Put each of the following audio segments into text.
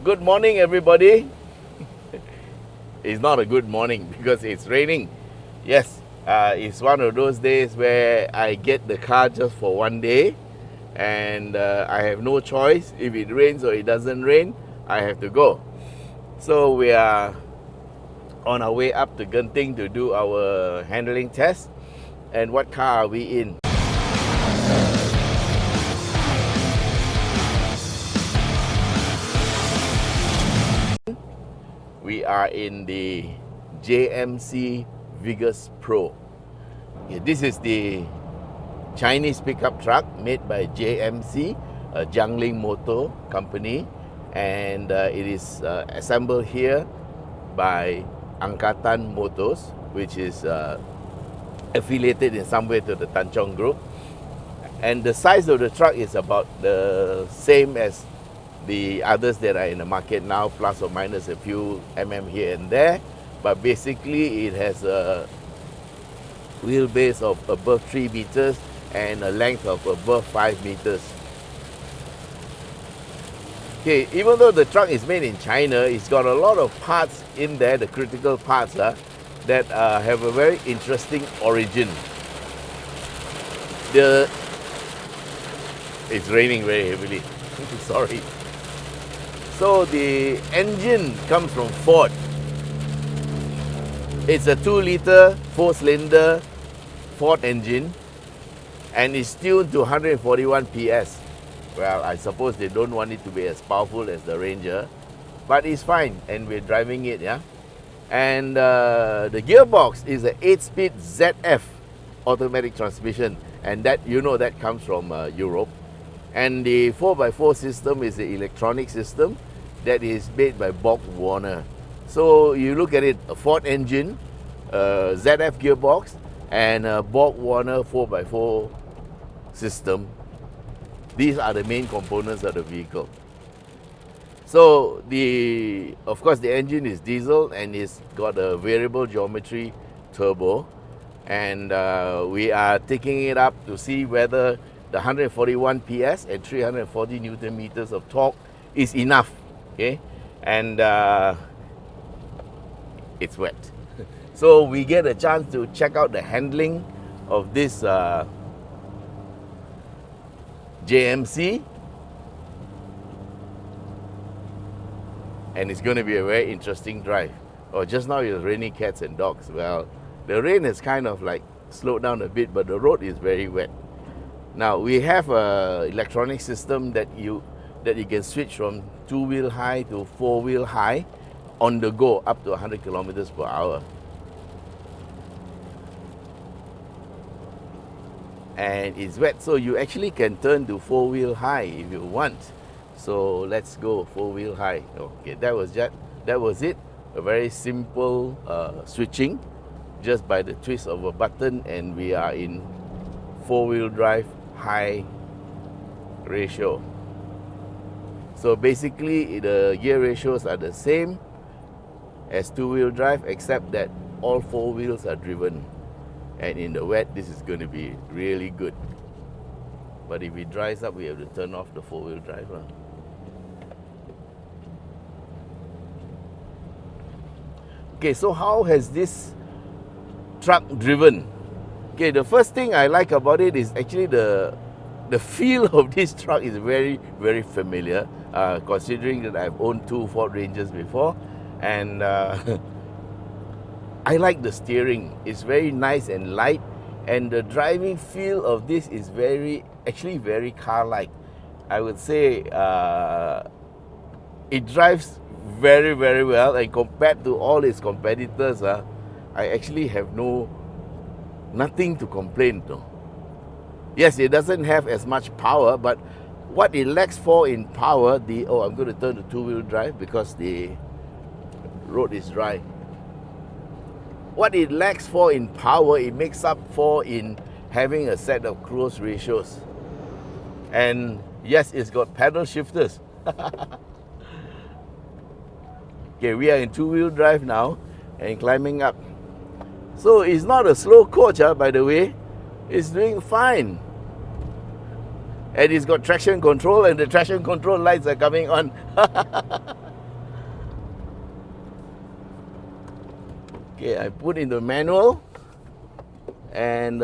Good morning, everybody. It's not a good morning because it's raining. Yes, it's one of those days where I get the car just for one day and I have no choice. If it rains or it doesn't rain, I have to go. So we are on our way up to Genting to do our handling test. And what car are we in? We are in the JMC Vigus Pro. This is the Chinese pickup truck made by JMC, a JiangLing Motors company, and it is assembled here by Untitled Motors, which is affiliated in some way to the Tanchong Group. And the size of the truck is about the same as the others that are in the market now, plus or minus a few here and there. But basically it has a wheelbase of above 3 meters and a length of above 5 meters. Okay, even though the truck is made in China, it's got a lot of parts in there, the critical parts that have a very interesting origin. It's raining very heavily. Sorry. So the engine comes from Ford. It's a 2-liter, 4-cylinder Ford engine, and it's tuned to 141 PS. Well, I suppose they don't want it to be as powerful as the Ranger, but it's fine, and we're driving it, yeah? And the gearbox is an 8-speed ZF automatic transmission, and that, you know, that comes from Europe. And the 4x4 system is the electronic system that is made by Borg-Warner. So you look at it, a Ford engine, ZF gearbox, and a Borg-Warner 4x4 system. These are the main components of the vehicle. So of course the engine is diesel and it's got a variable geometry turbo. And we are taking it up to see whether the 141 PS and 340 Newton meters of torque is enough, okay? And it's wet. So we get a chance to check out the handling of this JMC. And it's going to be a very interesting drive. Oh, just now it was raining cats and dogs. Well, the rain has kind of like slowed down a bit, but the road is very wet. Now we have an electronic system that you can switch from 2-wheel high to 4-wheel high on the go up to 100 kilometers per hour. And it's wet, so you actually can turn to 4-wheel high if you want. So let's go 4-wheel high. Okay, that was it. A very simple switching, just by the twist of a button, and we are in 4-wheel drive high ratio. So basically the gear ratios are the same as 2-wheel drive, except that all 4 wheels are driven. And in the wet, this is going to be really good. But if it dries up, we have to turn off the 4-wheel drive. Okay, so how has this truck driven? Okay, the first thing I like about it is actually the feel of this truck is very, very familiar, considering that I've owned 2 Ford Rangers before. And I like the steering. It's very nice and light, and the driving feel of this is actually very car-like. I would say it drives very, very well, and compared to all its competitors, I actually have nothing to complain to. Yes, it doesn't have as much power, but what it lacks for in power, I'm going to turn to 2-wheel drive because the road is dry. What it lacks for in power, it makes up for in having a set of cruise ratios. And yes, it's got paddle shifters. Okay, we are in 2-wheel drive now and climbing up. So it's not a slow coach, by the way. It's doing fine. And it's got traction control, and the traction control lights are coming on. Okay, I put in the manual and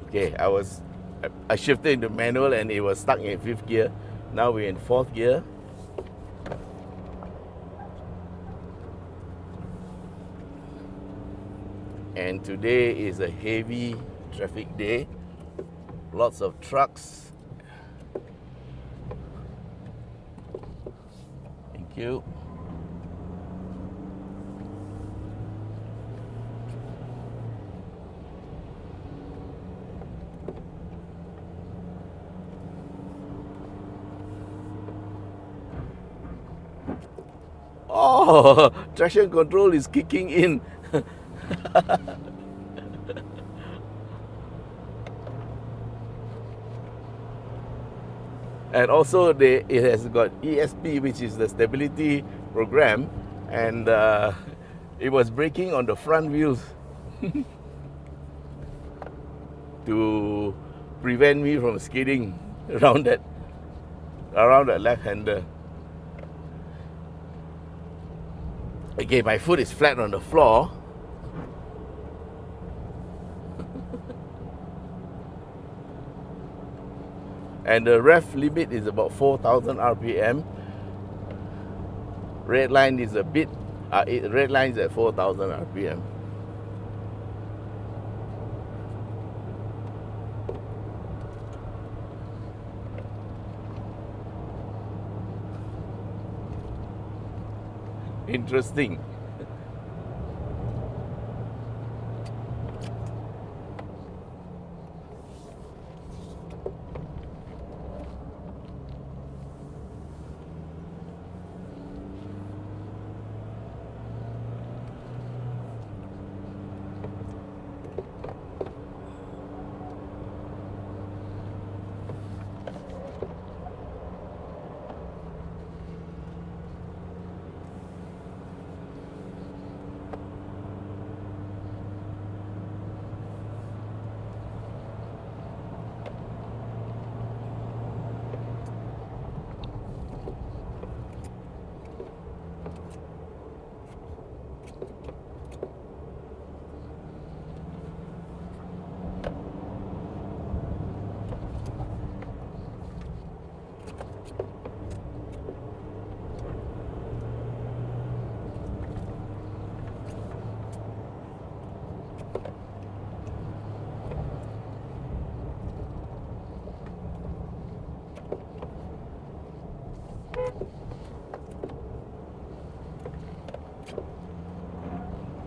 okay, I shifted into manual and it was stuck in 5th gear. Now we're in 4th gear. And today is a heavy traffic day. Lots of trucks. Thank you. Oh, traction control is kicking in. And also it has got ESP, which is the stability program, and it was braking on the front wheels to prevent me from skidding around that left-hander. Okay, my foot is flat on the floor. And the ref limit is about 4,000 RPM. Red line is a bit, red line is at 4,000 RPM. Interesting.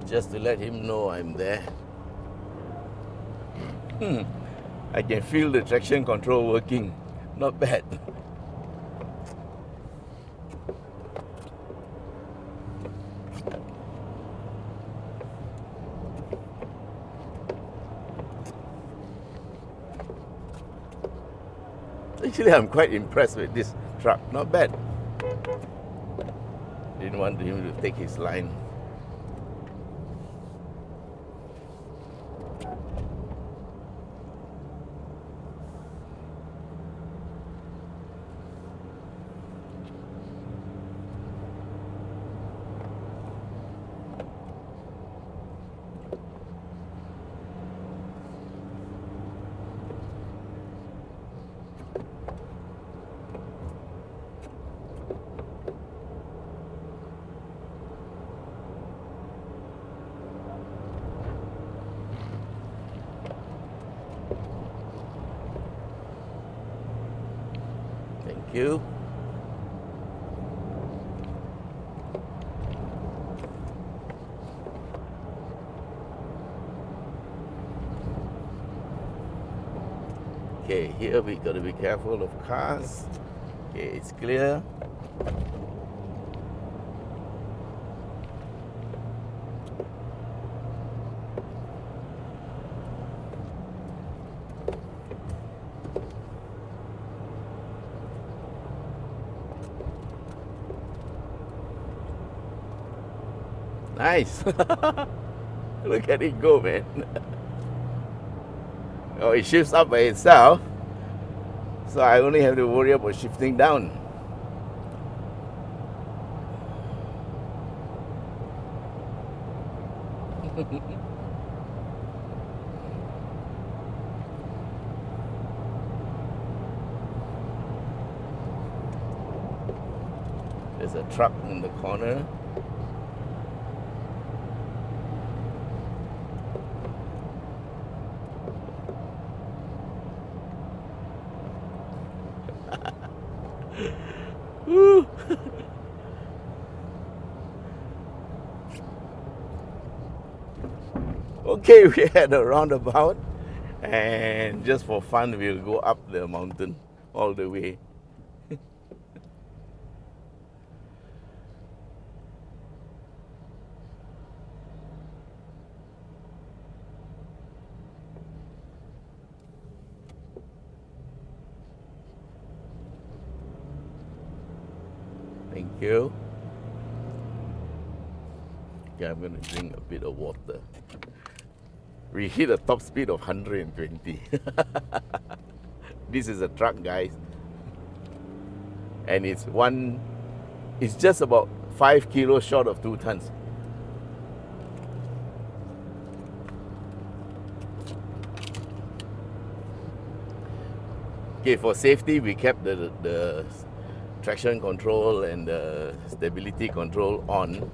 Just to let him know I'm there. I can feel the traction control working. Not bad. Actually, I'm quite impressed with this truck. Not bad. Didn't want him to take his line. Thank you. Okay, here we got to be careful of cars. Okay, it's clear. Nice. Look at it go, man. Oh, it shifts up by itself. So I only have to worry about shifting down. There's a truck in the corner. Woo. Okay, we had a roundabout, and just for fun, we'll go up the mountain all the way. Thank you. Okay, I'm going to drink a bit of water. We hit a top speed of 120. This is a truck, guys. And it's just about 5 kilos short of 2 tons. Okay, for safety, we kept the traction control and the stability control on,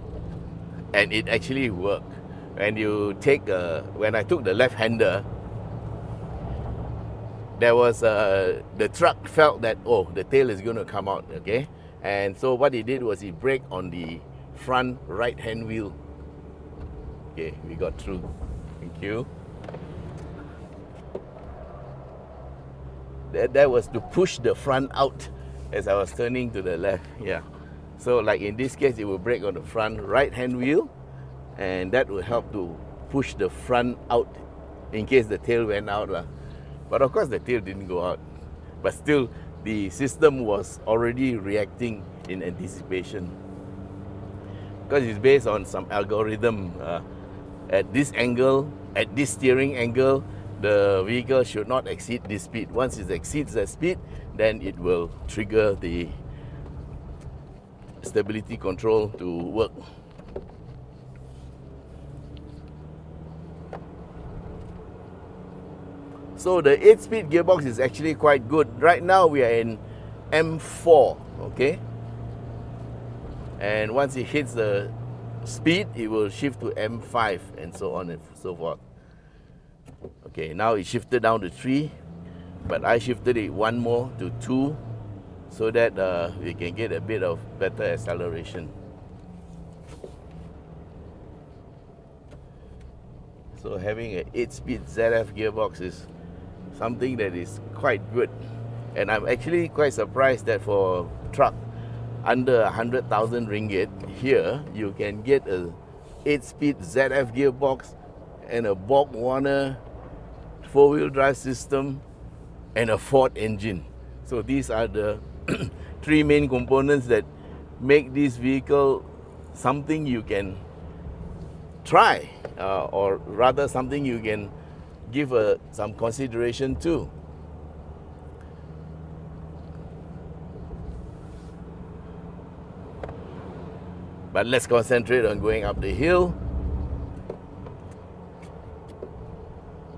and it actually worked. When you take when I took the left-hander, there was the truck felt that, oh, the tail is going to come out, okay? And so what he did was he braked on the front right-hand wheel. Okay, we got through. Thank you. That was to push the front out as I was turning to the left. Yeah. So like in this case, it will brake on the front right-hand wheel, and that will help to push the front out in case the tail went out. But of course the tail didn't go out. But still, the system was already reacting in anticipation. Because it's based on some algorithm. At this angle, at this steering angle, the vehicle should not exceed this speed. Once it exceeds that speed, then it will trigger the stability control to work. So the 8-speed gearbox is actually quite good. Right now we are in M4, okay? And once it hits the speed, it will shift to M5 and so on and so forth. Okay, now it shifted down to 3, but I shifted it 1 more to 2 so that we can get a bit of better acceleration. So having an 8-speed ZF gearbox is something that is quite good. And I'm actually quite surprised that for a truck under 100,000 ringgit, here you can get a 8-speed ZF gearbox and a Borg-Warner 4-wheel drive system and a Ford engine. So these are the 3 main components that make this vehicle something you can try, or rather something you can give some consideration to. But let's concentrate on going up the hill.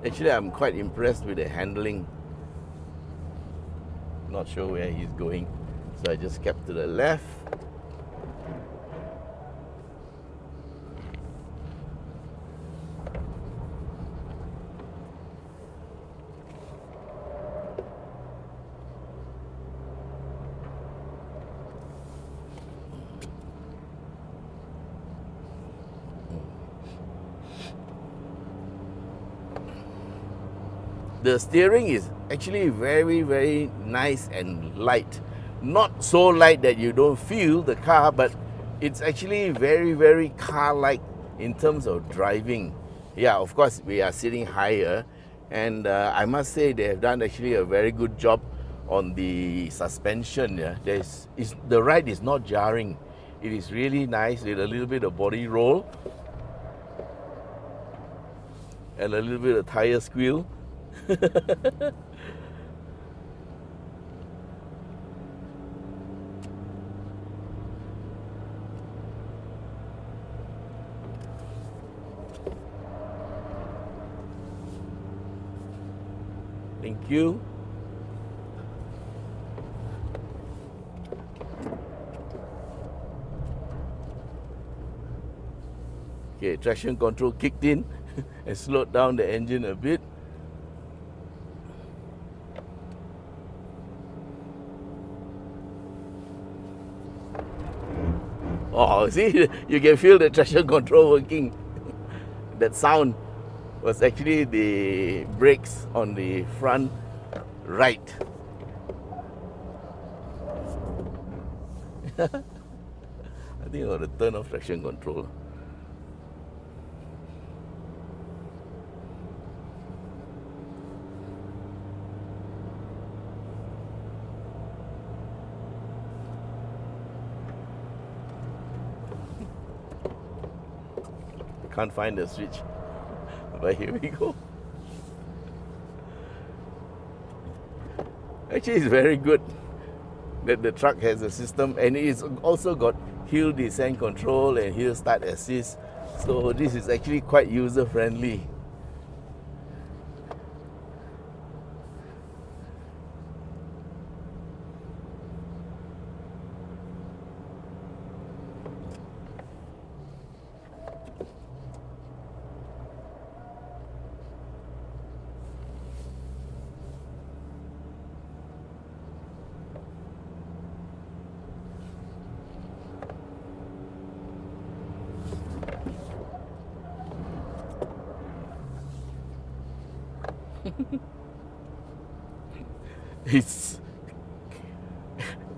Actually, I'm quite impressed with the handling. Not sure where he's going, so I just kept to the left. The steering is actually very, very nice and light. Not so light that you don't feel the car, but it's actually very, very car-like in terms of driving. Yeah, of course, we are sitting higher, and I must say they have done actually a very good job on the suspension. Yeah, the ride is not jarring. It is really nice with a little bit of body roll and a little bit of tire squeal. Thank you. Okay, traction control kicked in and slowed down the engine a bit. Oh, see, you can feel the traction control working. That sound was actually the brakes on the front right. I think I ought to turn off traction control. Can't find the switch, but here we go. Actually, it's very good that the truck has a system, and it's also got hill descent control and hill start assist. So this is actually quite user friendly.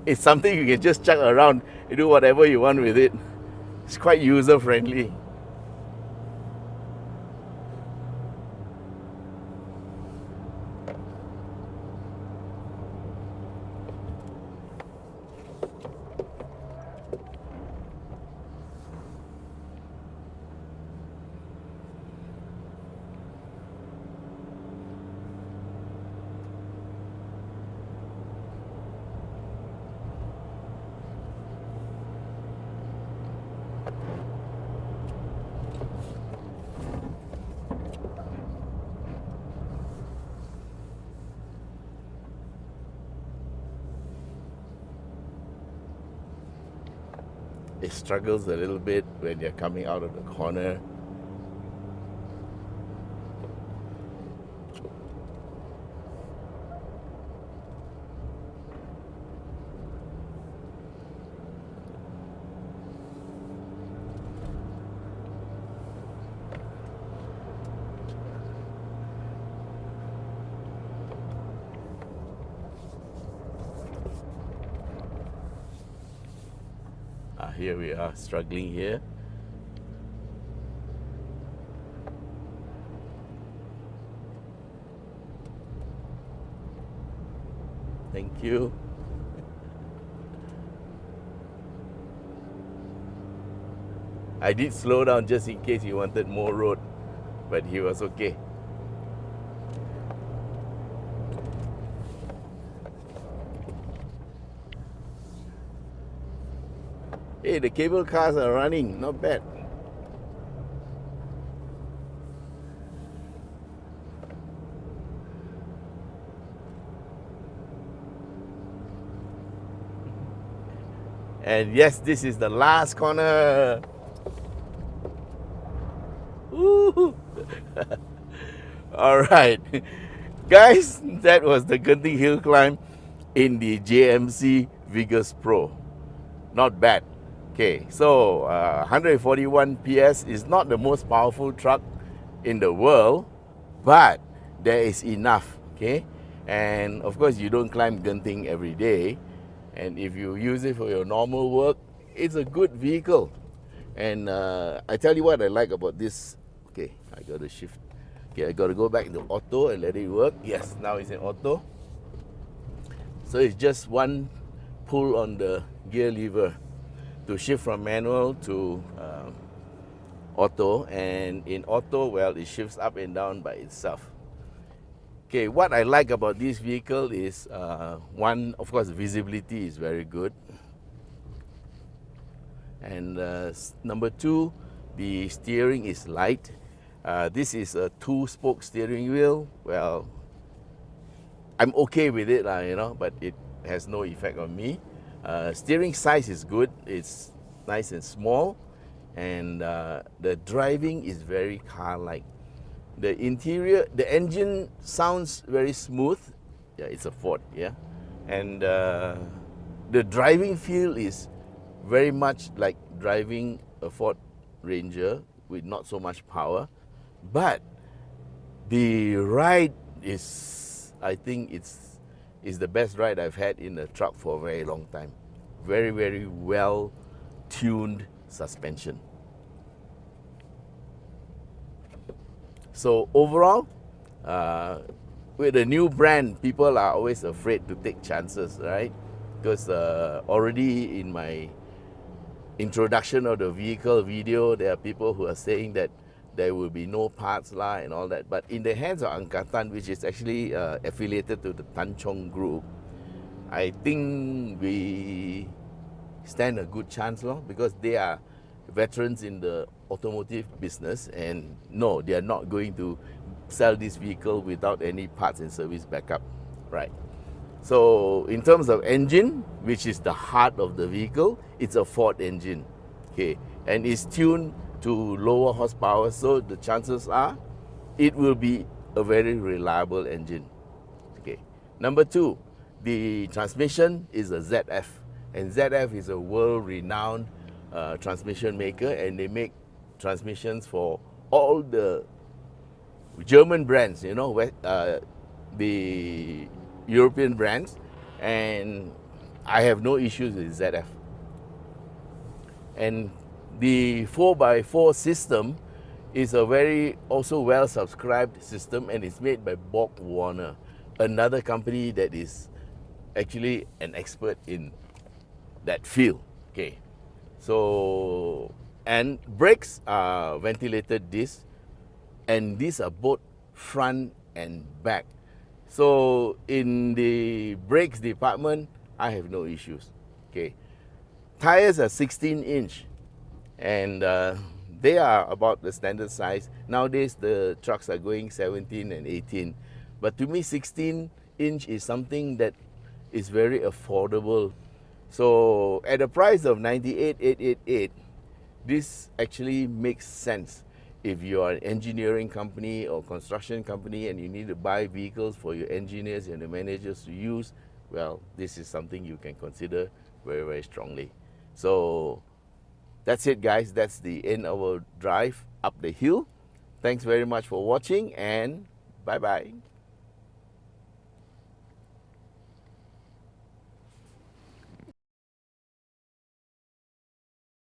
It's something you can just chuck around, you do whatever you want with it. It's quite user friendly. It struggles a little bit when you're coming out of the corner. Here we are, struggling here. Thank you. I did slow down just in case he wanted more road, but he was okay. Hey, the cable cars are running, not bad. And yes, this is the last corner. Woo! All right, guys, that was the Genting hill climb in the JMC Vigus Pro. Not bad. Okay, so 141 PS is not the most powerful truck in the world, but there is enough, okay? And of course, you don't climb Genting every day, and if you use it for your normal work, it's a good vehicle. And I tell you what I like about this. Okay, I got to shift. Okay, I got to go back into auto and let it work. Yes, now it's in auto. So it's just one pull on the gear lever to shift from manual to auto, and in auto, well, it shifts up and down by itself. Okay, what I like about this vehicle is one, of course, visibility is very good, and number two, the steering is light. This is a 2-spoke steering wheel. Well, I'm okay with it, but it has no effect on me. Steering size is good. It's nice and small, and the driving is very car-like. The interior, the engine sounds very smooth. Yeah, it's a Ford, yeah. And the driving feel is very much like driving a Ford Ranger with not so much power. But the ride is, I think it's the best ride I've had in a truck for a very long time. Very, very well tuned suspension. So overall, with a new brand, people are always afraid to take chances, right? Because already in my introduction of the vehicle video, there are people who are saying that there will be no parts and all that. But in the hands of Angkatan, which is actually affiliated to the Tan Chong Group, I think we stand a good chance, because they are veterans in the automotive business, and no, they are not going to sell this vehicle without any parts and service backup, right? So in terms of engine, which is the heart of the vehicle, it's a Ford engine, okay, and it's tuned to lower horsepower, so the chances are it will be a very reliable engine. Okay. Number two, the transmission is a ZF, and ZF is a world-renowned transmission maker, and they make transmissions for all the German brands, the European brands, and I have no issues with ZF. And the 4x4 system is a very also well subscribed system, and it's made by Borg-Warner, another company that is actually an expert in that field. Okay, so, and brakes are ventilated discs, and these are both front and back. So in the brakes department, I have no issues. Okay, tires are 16-inch, and they are about the standard size. Nowadays, the trucks are going 17 and 18. But to me, 16-inch is something that is very affordable. So at a price of 98,888, this actually makes sense. If you are an engineering company or construction company and you need to buy vehicles for your engineers and the managers to use, well, this is something you can consider very, very strongly. So that's it, guys. That's the end of our drive up the hill. Thanks very much for watching, and bye-bye.